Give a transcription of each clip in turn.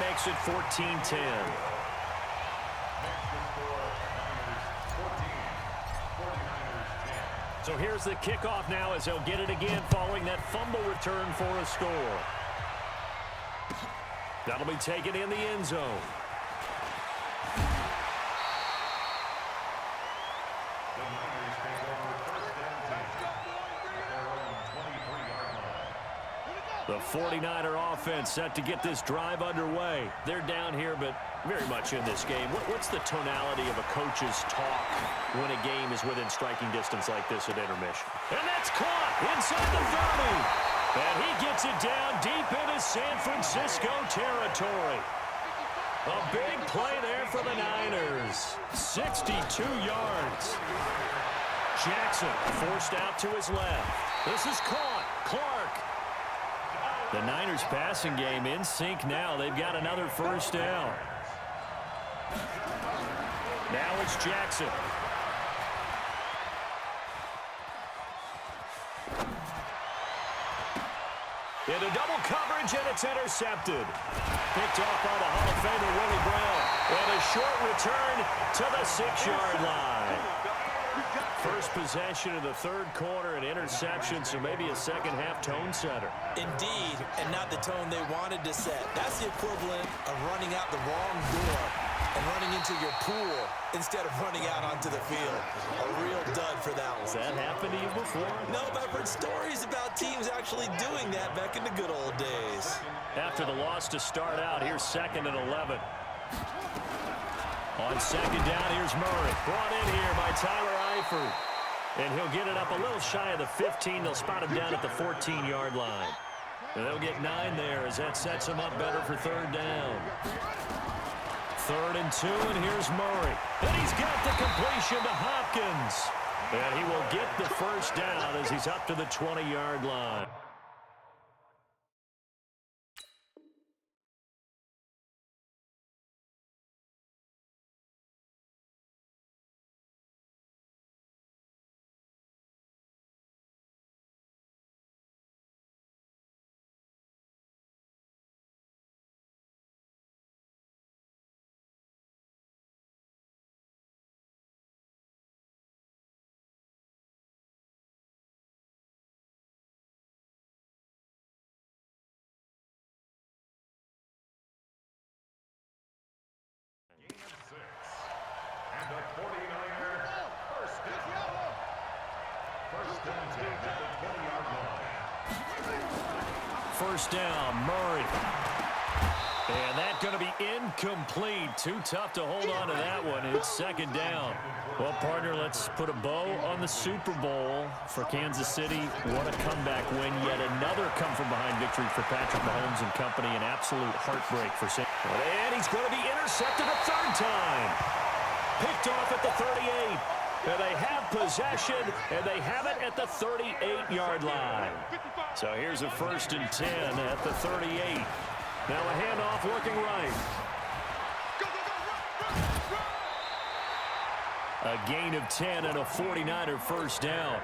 makes it 14-10. So here's the kickoff now as they'll get it again following that fumble return for a score. That'll be taken in the end zone. The 49er offense set to get this drive underway. They're down here, but very much in this game. What's the tonality of a coach's talk when a game is within striking distance like this at intermission? And that's caught inside the 30. And he gets it down deep into San Francisco territory. A big play there for the Niners. 62 yards. Jackson forced out to his left. This is caught. Clark. The Niners passing game in sync now. They've got another first down. Now it's Jackson. Into double coverage, and it's intercepted. Picked off by the Hall of Famer Willie Brown. And a short return to the 6-yard line. First possession of the third quarter, an interception, so maybe a second-half tone setter. Indeed, and not the tone they wanted to set. That's the equivalent of running out the wrong door and running into your pool instead of running out onto the field. A real dud for that one. Has that happened to you before? No, but I've heard stories about teams actually doing that back in the good old days. After the loss to start out, here's 2nd and 11. On second down, here's Murray. Brought in here by Tyler Eifert. And he'll get it up a little shy of the 15. They'll spot him down at the 14-yard line. And they'll get 9 there as that sets him up better for third down. 3rd and 2, and here's Murray. And he's got the completion to Hopkins. And he will get the first down as he's up to the 20-yard line. First down, Murray. And that's going to be incomplete. Too tough to hold on to that one. It's 2nd down. Well, partner, let's put a bow on the Super Bowl for Kansas City. What a comeback win. Yet another come-from-behind victory for Patrick Mahomes and company. An absolute heartbreak for San Francisco. And he's going to be intercepted a 3rd time. Picked off at the 38. And they have possession, and they have it at the 38-yard line. So here's a 1st and 10 at the 38. Now a handoff looking right. A gain of 10 and a 49er first down.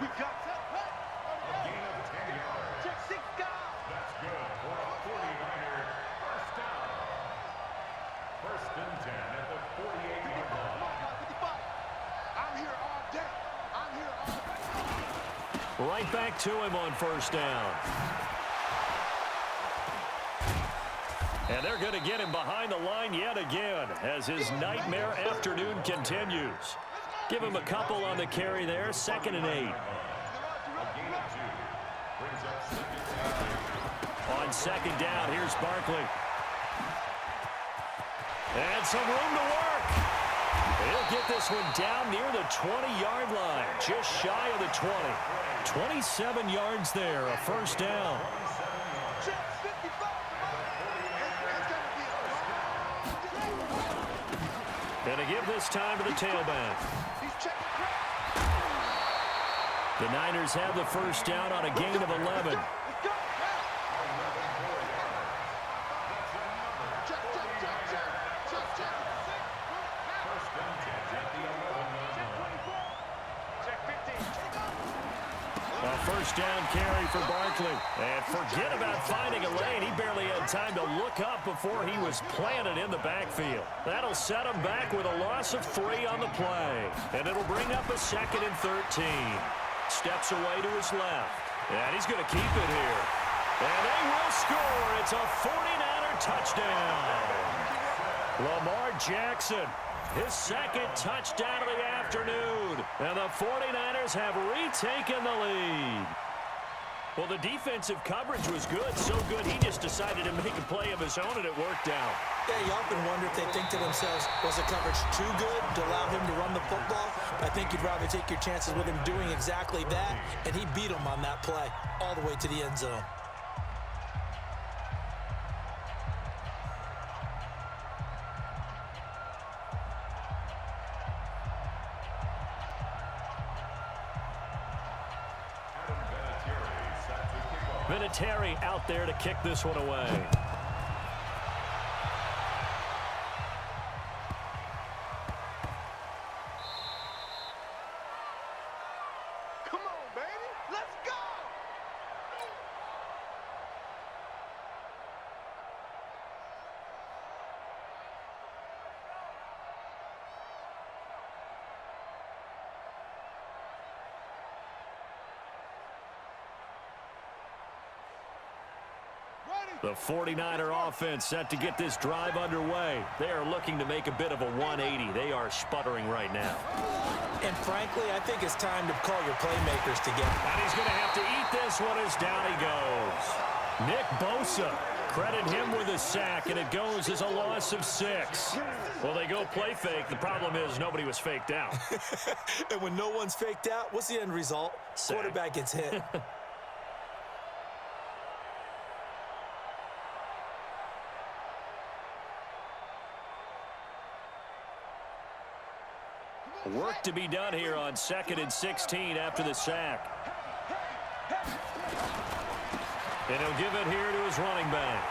Right back to him on first down. And they're going to get him behind the line yet again as his nightmare afternoon continues. Give him a couple on the carry there. 2nd and 8. On second down, here's Barkley. And some room to work. He'll get this one down near the 20-yard line, just shy of the 20. 27 yards there, a first down. And to give this time to the tailback. The Niners have the first down on a gain of 11. First down carry for Barkley. And forget about finding a lane. He barely had time to look up before he was planted in the backfield. That'll set him back with a loss of 3 on the play. And it'll bring up a 2nd and 13. Steps away to his left. And he's going to keep it here. And they will score. It's a 49er touchdown. Lamar Jackson, his 2nd touchdown of the afternoon. And the 49ers have retaken the lead. Well, the defensive coverage was good, so good he just decided to make a play of his own, and it worked out. Yeah, you often wonder if they think to themselves, was the coverage too good to allow him to run the football? I think you'd rather take your chances with him doing exactly that, and he beat him on that play all the way to the end zone. Vinatieri out there to kick this one away. Come on, baby. Let's go. The 49er offense set to get this drive underway. They are looking to make a bit of a 180. They are sputtering right now. And frankly, I think it's time to call your playmakers together. And he's going to have to eat this one as down he goes. Nick Bosa, credit him with a sack, and it goes as a loss of 6. Well, they go play fake. The problem is nobody was faked out. And when no one's faked out, what's the end result? Sack. Quarterback gets hit. Work to be done here on 2nd and 16 after the sack. And he'll give it here to his running back.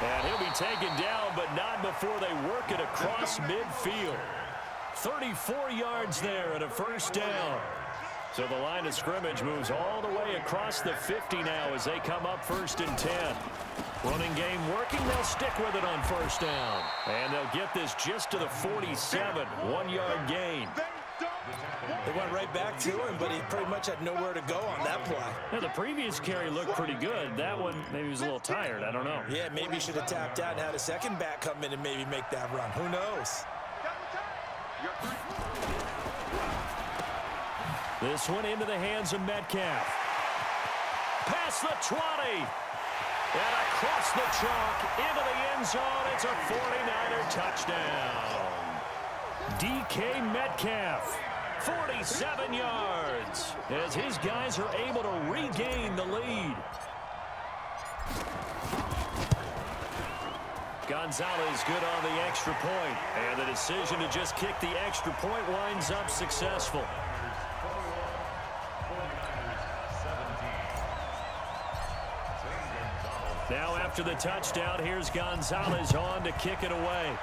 And he'll be taken down, but not before they work it across midfield. 34 yards there and a 1st down. So the line of scrimmage moves all the way across the 50 now as they come up 1st and 10. Running game working, they'll stick with it on 1st down. And they'll get this just to the 47, 1-yard gain. They went right back to him, but he pretty much had nowhere to go on that play. Now, the previous carry looked pretty good. That one, maybe he was a little tired. I don't know. Yeah, maybe he should have tapped out and had a second back come in and maybe make that run. Who knows? This one into the hands of Metcalf. Past the 20. And across the chalk into the end zone. It's a 49er touchdown. DK Metcalf, 47 yards, as his guys are able to regain the lead. Gonzalez good on the extra point, and the decision to just kick the extra point winds up successful. Now after the touchdown, here's Gonzalez on to kick it away.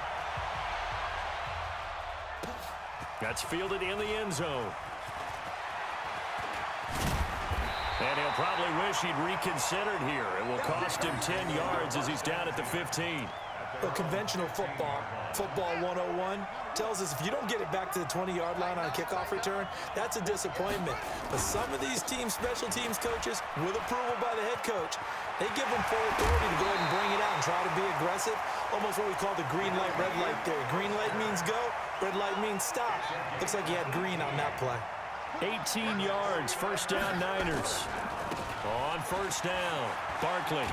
That's fielded in the end zone. And he'll probably wish he'd reconsidered here. It will cost him 10 yards as he's down at the 15. Well, conventional football 101, tells us if you don't get it back to the 20-yard line on a kickoff return, that's a disappointment. But some of these special teams coaches, with approval by the head coach, they give them full authority to go ahead and bring it out and try to be aggressive. Almost what we call the green light, red light theory. Green light means go, red light means stop. Looks like he had green on that play. 18 yards, 1st down Niners. On 1st down, Barkley.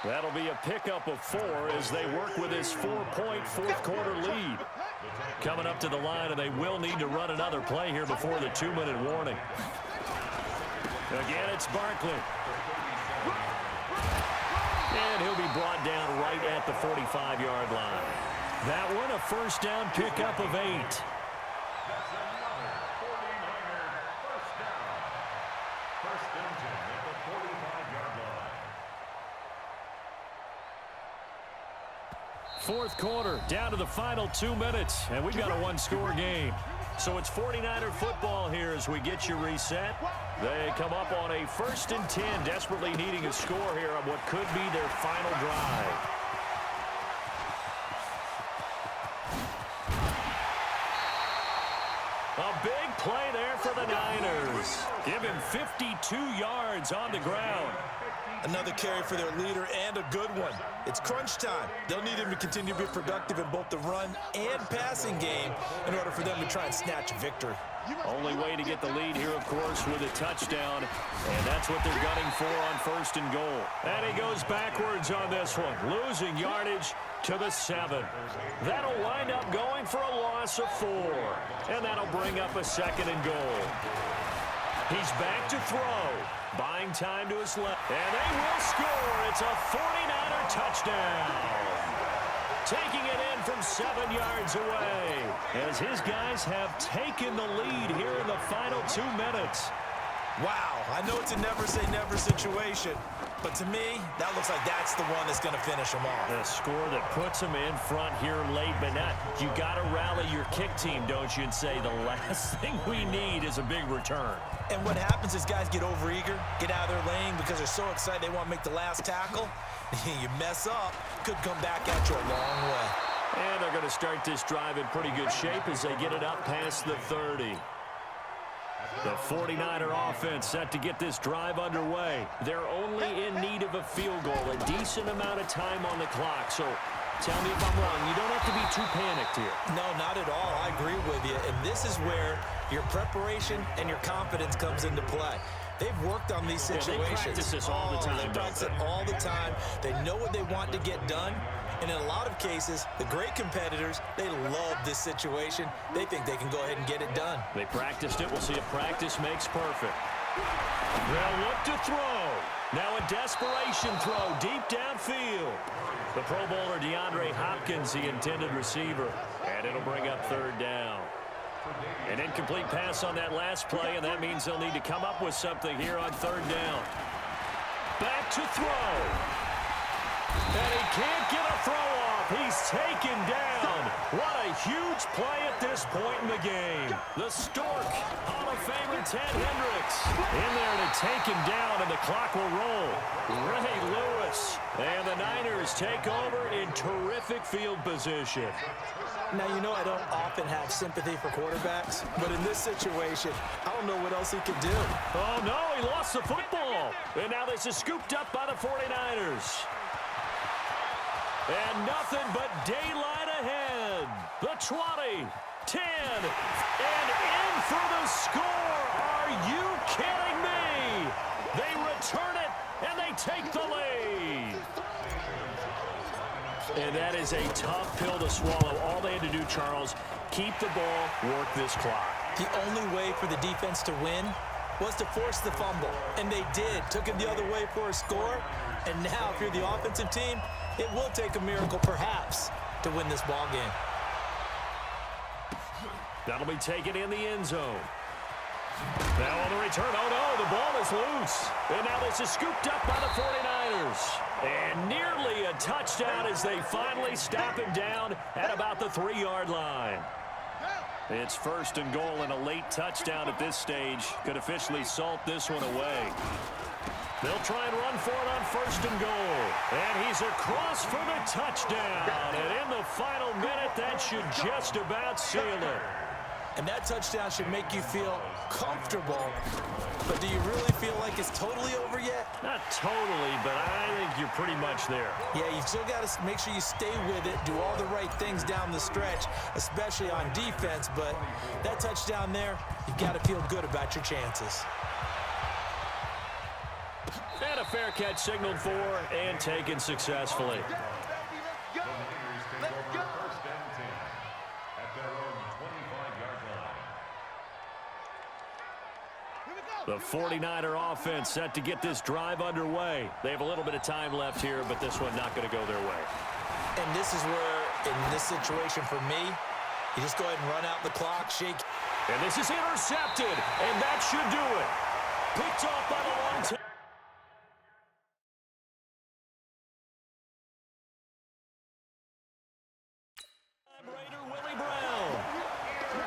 That'll be a pickup of 4 as they work with this 4-point 4th-quarter lead. Coming up to the line, and they will need to run another play here before the 2-minute warning. Again, it's Barkley. And he'll be brought down right at the 45-yard line. That one, a 1st down pickup of 8. Fourth quarter, down to the final 2 minutes, and we've got a 1-score game. So it's 49er football here as we get you reset. They come up on a 1st and 10, desperately needing a score here on what could be their final drive. A big play there for the Niners. Give him 52 yards on the ground. Another carry for their leader and a good one. It's crunch time. They'll need him to continue to be productive in both the run and passing game in order for them to try and snatch a victory. Only way to get the lead here, of course, with a touchdown. And that's what they're gunning for on 1st and goal. And he goes backwards on this one, losing yardage to the 7. That'll wind up going for a loss of 4. And that'll bring up a 2nd and goal. He's back to throw. Buying time to his left. And they will score. It's a 49er touchdown. Taking it in from 7 yards away. As his guys have taken the lead here in the final 2 minutes. Wow, I know it's a never-say-never situation, but to me, that looks like that's the one that's going to finish them off. A score that puts them in front here late, but not. You got to rally your kick team, don't you, and say the last thing we need is a big return. And what happens is guys get overeager, get out of their lane because they're so excited they want to make the last tackle. You mess up, could come back at you a long way. And they're going to start this drive in pretty good shape as they get it up past the 30. The 49er offense set to get this drive underway. They're only in need of a field goal, a decent amount of time on the clock. So tell me if I'm wrong. You don't have to be too panicked here. No, not at all. I agree with you. And this is where your preparation and your confidence comes into play. They've worked on these situations. They practice this all the time. They practice it all the time. They know what they want to get done. And in a lot of cases, the great competitors, they love this situation. They think they can go ahead and get it done. They practiced it. We'll see if practice makes perfect. They'll look to throw. Now a desperation throw deep downfield. The Pro Bowler DeAndre Hopkins, the intended receiver. And it'll bring up 3rd down. An incomplete pass on that last play, and that means they'll need to come up with something here on 3rd down. Back to throw. And he can't get a throw off. He's taken down. What a huge play at this point in the game. The Stork, Hall of Famer Ted Hendricks, in there to take him down, and the clock will roll. Ray Lewis, and the Niners take over in terrific field position. Now, you know I don't often have sympathy for quarterbacks, but in this situation, I don't know what else he could do. Oh, no, he lost the football. And now this is scooped up by the 49ers. And nothing but daylight ahead. The 20, 10, and in for the score. Are you kidding me? They return it, and they take the lead. And that is a tough pill to swallow. All they had to do, Charles, keep the ball, work this clock. The only way for the defense to win was to force the fumble, and they did. Took it the other way for a score, and now if you're the offensive team, it will take a miracle, perhaps, to win this ball game. That'll be taken in the end zone. Now on the return, oh no, the ball is loose. And now this is scooped up by the 49ers. And nearly a touchdown as they finally stop him down at about the 3-yard line. It's 1st and goal, and a late touchdown at this stage could officially salt this one away. They'll try and run for it on 1st and goal. And he's across for the touchdown. And in the final minute, that should just about seal it. And that touchdown should make you feel comfortable. But do you really feel like it's totally over yet? Not totally, but I think you're pretty much there. Yeah, you've still got to make sure you stay with it, do all the right things down the stretch, especially on defense. But that touchdown there, you've got to feel good about your chances. And a fair catch signaled for and taken successfully. The 49er offense set to get this drive underway. They have a little bit of time left here, but this one not going to go their way. And this is where, in this situation for me, you just go ahead and run out the clock, shake. And this is intercepted, and that should do it. Picked off by the long